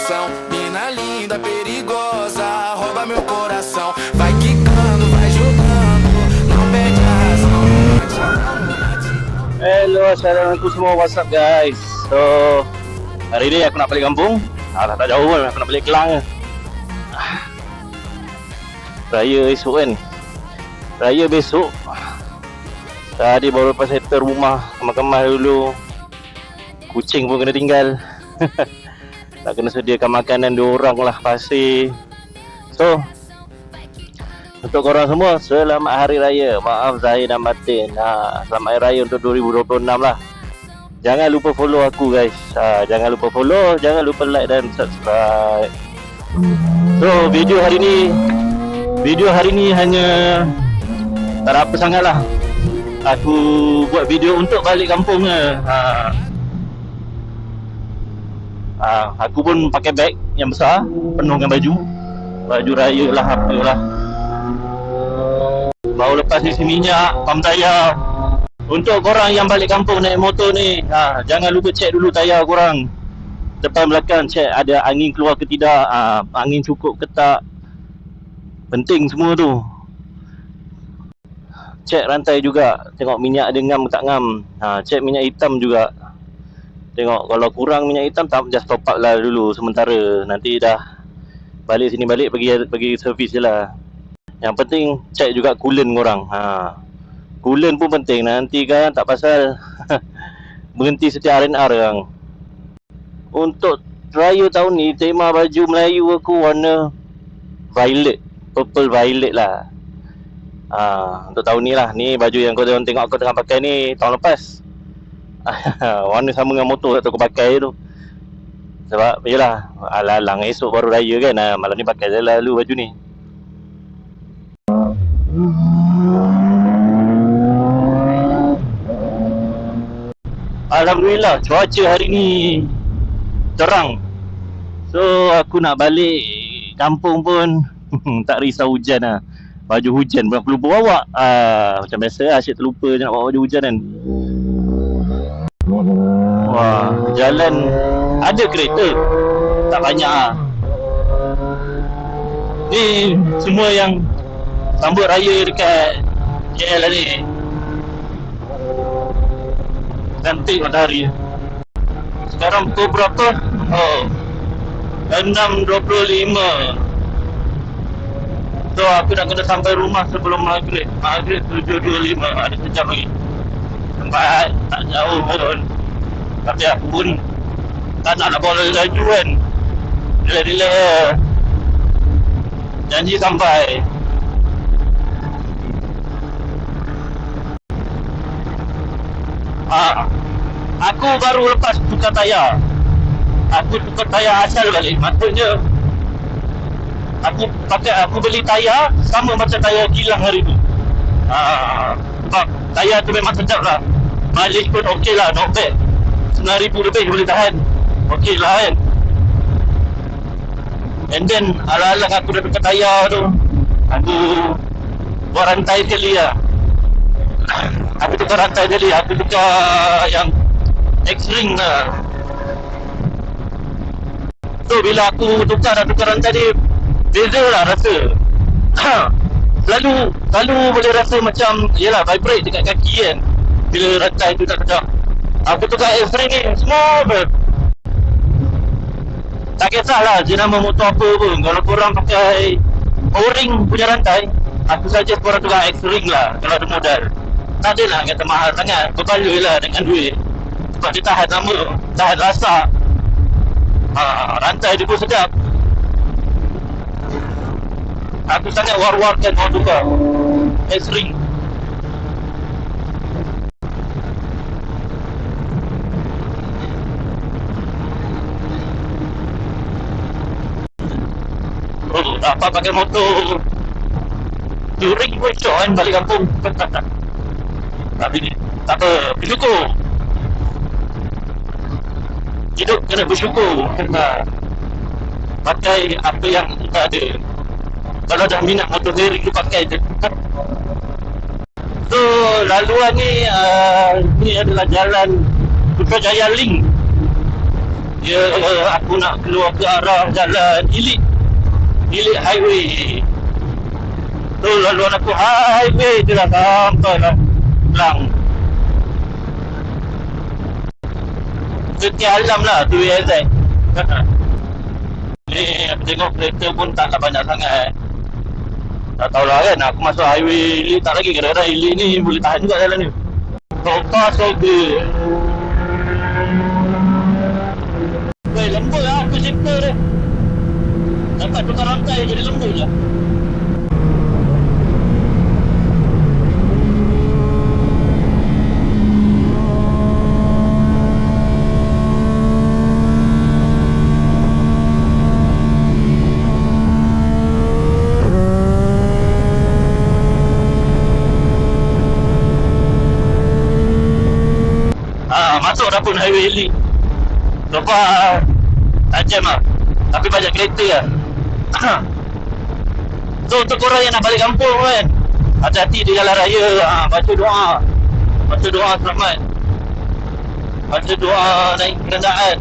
emoção. Mina linda, perigosa, rouba meu coração. Vai quicando, vai jogando, não perde a razão. Hello, assalamualaikum semua. What's up guys? So hari ni aku nak balik kampung. Tak jauh pun, aku nak balik Kelang. Raya esok kan. Raya besok. Tadi baru lepas settle rumah, kemas-kemas dulu. Kucing pun kena tinggal. Tak kena sediakan makanan diorang lah pasti. So untuk korang semua, selamat Hari Raya. Maaf Zahir dan Batin. Selamat Hari Raya untuk 2026 lah. Jangan lupa follow aku guys. Jangan lupa follow, jangan lupa like dan subscribe. So video hari ni hanya tak ada apa sangat lah. Aku buat video untuk balik kampung je. Aku pun pakai beg yang besar, penuh dengan baju raya lah, apalah. Baru lepas isi minyak, pam tayar. Untuk korang yang balik kampung naik motor ni, jangan lupa cek dulu tayar korang. Depan belakang cek ada angin keluar ke tidak, angin cukup ke tak. Penting semua tu. Cek rantai juga, tengok minyak ada ngam ke tak ngam. Cek minyak hitam juga. Tengok kalau kurang minyak hitam, tak just top up lah dulu sementara. Nanti dah balik sini balik pergi servis je lah. Yang penting cek juga coolant korang. Coolant pun penting. Nanti kan tak pasal berhenti setiap R&R kan. Untuk raya tahun ni, tema baju Melayu aku warna violet, purple violet lah. Untuk tahun ni lah. Ni baju yang kau tengok aku tengah pakai ni tahun lepas. Warna sama dengan motor tak tahu aku pakai tu. Sebab yelah, alang-alang esok baru raya kan. Malam ni pakai je lalu baju ni. Alhamdulillah cuaca hari ni terang. So aku nak balik kampung pun tak risau hujan lah. Baju hujan pun perlu bawa. Macam biasa lah, asyik terlupa je nak bawa baju hujan kan. Wah, jalan ada kereta, tak banyak lah. Ni semua yang sambut raya dekat KL lah ni. Cantik matahari. Sekarang pukul berapa? 6.25. So aku nak kena sampai rumah sebelum maghrib. Maghrib 7.25, ada sejam lagi. Tempat tak jauh pun. Tapi aku pun tak nak bawa laju kan. Delay-delay. Janji sampai. Aku baru lepas tukar tayar. Aku tukar tayar asal balik. Maksudnya aku beli tayar sama macam tayar kilang hari tu. Sebab tayar tu memang sedap lah. Mileage pun okey lah, not bad. 9,000 lebih boleh tahan. Okey lah kan. And then alang-alang aku dah tukar tayar tu, aku buat rantai sekali lah. Aku tukar rantai sekali. Aku tukar yang X-Ring lah. So bila aku tukar rantai ni, beza lah rasa. Selalu boleh rasa macam yelah vibrate dekat kaki kan bila rantai tu tak kejap. Aku tukar X-Ring ni semua tak kisahlah jenama motor apa pun. Kalau korang pakai O-ring punya rantai, aku saja korang tukar X-Ring lah kalau ada modal. Tak adalah kata mahal sangat, berbaloi lah dengan duit. Sebab dia tahan lama, tahan rasa. Rantai dia pun sedap. Aku sangat war-warkan orang tukar X-Ring. Dapat pakai motor touring pun syok kan balik kampung. Tapi ni tak apa, bersyukur. Hidup kena bersyukur, kena pakai apa yang kita ada. Kalau dah minat motor touring tu pakai je. So laluan ni adalah jalan Putrajaya Link. Ya, aku nak keluar ke arah jalan Ilik Highway. Tu laluan aku highway je lah sampai lah Kelang. Setia Alam lah tu AZ. Ni aku tengok kereta pun taklah banyak sangat. Tak tahulah kan, aku masuk highway Ilik tak lagi. Kadang-kadang Ilik ni boleh tahan juga jalan ni. So far so good. Weh, lembut lah aku shifter dia. Dapat tukar rantai jadi lembut je. Masuk dah pun highway Ilik. So far tajam lah, tapi banyak kereta lah. So untuk korang yang nak balik kampung kan, hati-hati di jalan raya. Baca doa selamat, baca doa naik kenderaan.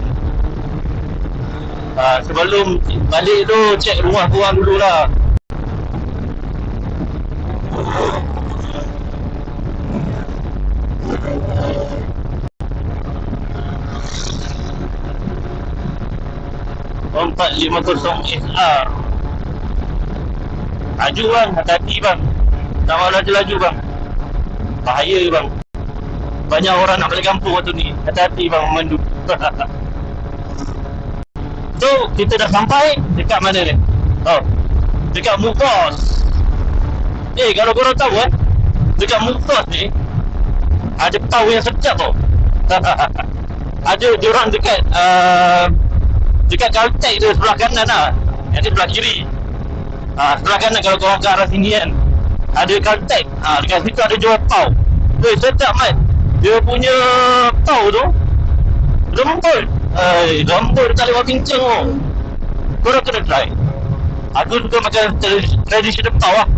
Sebelum balik tu cek rumah korang dululah. Empat 450 SR. Laju bang, hati-hati bang. Jangan laju-laju bang. Bahaya bang. Banyak orang nak balik kampung waktu ni. Hati-hati bang memandu. So, kita dah sampai dekat mana ni? Oh, dekat Mukos. Kalau korang tahu dekat Mukos ni ada pau yang sedap tau. Ada diorang dekat dekat Caltech tu sebelah kanan lah. Yang ni sebelah kiri. Sebelah kanan kalau korang ke arah sini kan, ada Caltech. Dekat situ ada jual pau. Sedap mat. Dia punya pau tu lembut. Lembut tak lewat pincang tu. Korang kena try. Aku suka makan traditional pau lah.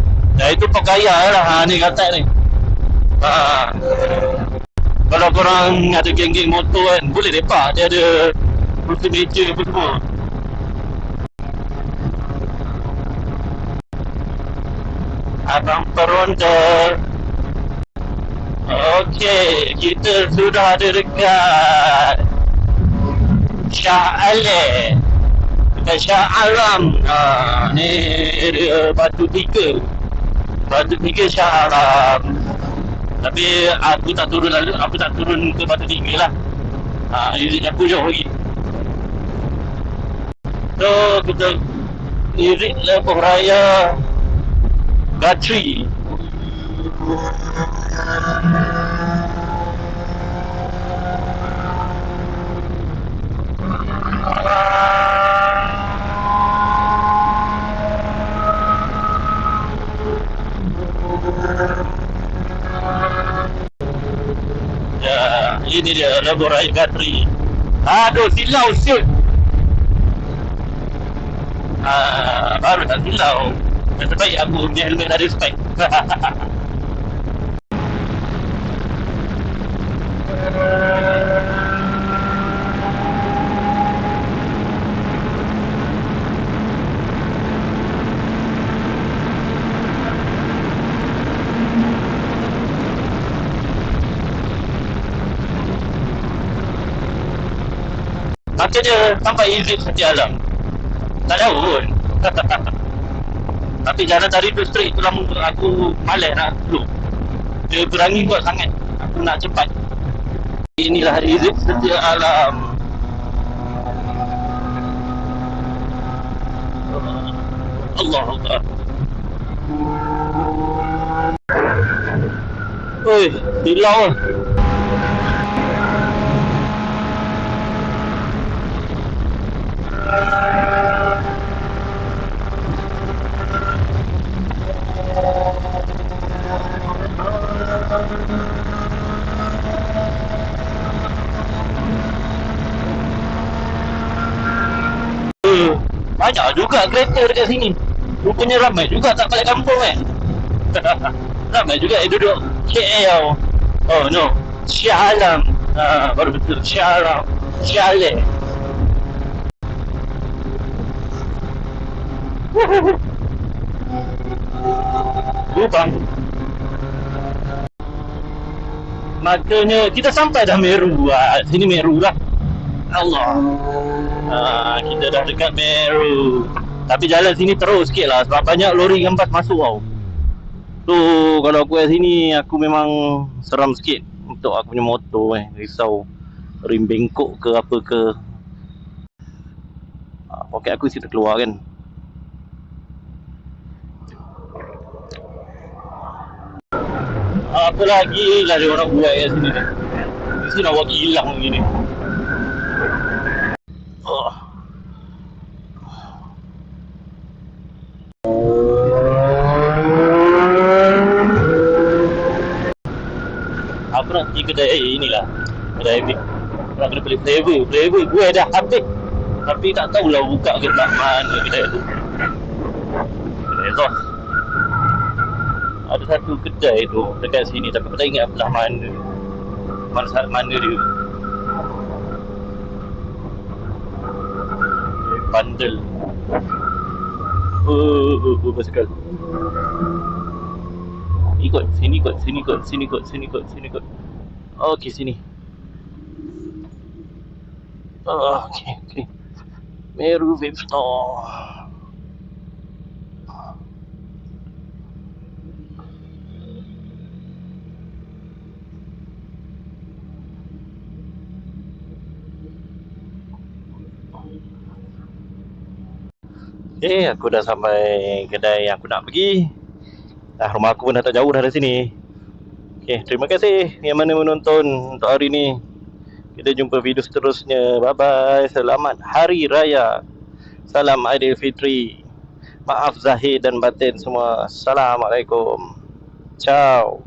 Itu pau kaya lah. Ni Caltech ni. Kalau korang ada geng-geng motor kan, boleh lepak. Dia ada kursi meja apa semua. Abang Peronda. Okey, kita sudah ada dekat Shah Alam. Dekat Shah Alam. Ni area Batu Tiga Shah Alam. Tapi aku tak turun ke Batu Tiga lah. Aku jauh lagi. So kita irit Lebuh Raya Gatri. Ya, ini dia Lebuh Raya Gatri. Aduh, silau siut. Baru tak silau. Nasib baik aku punya helmet ada spek. Akhirnya sampai exit Setia Alam. Tak jauh pun. Tapi jalan tadi tu straight tu lama aku malas nak slow. Dia berangi kuat sangat. Aku nak cepat. Inilah exit Setia Alam. Allah Allah. Oi, silau lah. Banyak juga kereta dekat sini. Rupanya ramai juga tak balik kampung ramai juga duduk KL. Oh no, Shah Alam. Baru betul Shah Alam, Shah Alam. Lubang. Makanya kita sampai dah Meru lah. Sini Meru lah. Allah. Kita dah dekat Meru. Tapi jalan sini terus sikit lah sebab banyak lori dengan bas masuk tau. So kalau aku kat sini aku memang seram sikit untuk aku punya motor risau rim bengkok ke apa ke. Poket aku situ keluar kan. Apa lagi lah dia orang buat kat sini ni. Mesti nak buat hilang begini. Aku nak pergi kedai inilah. Kedai Vic. Nak kena beli flavor gue dah habis. Tapi tak tahulah buka ke tak mana kedai tu. Kedai Zos. Ada satu kedai tu dekat sini tapi aku tak ingat belah mana. Mana dia. Bandel. Basikal. Ikut sini kot. Okey sini. Okey. Meru Vape Store. Aku dah sampai kedai yang aku nak pergi. Rumah aku pun dah tak jauh dari sini. Terima kasih yang mana menonton untuk hari ni. Kita jumpa video seterusnya. Bye bye. Selamat Hari Raya. Salam Aidilfitri. Maaf zahir dan batin semua. Assalamualaikum. Ciao.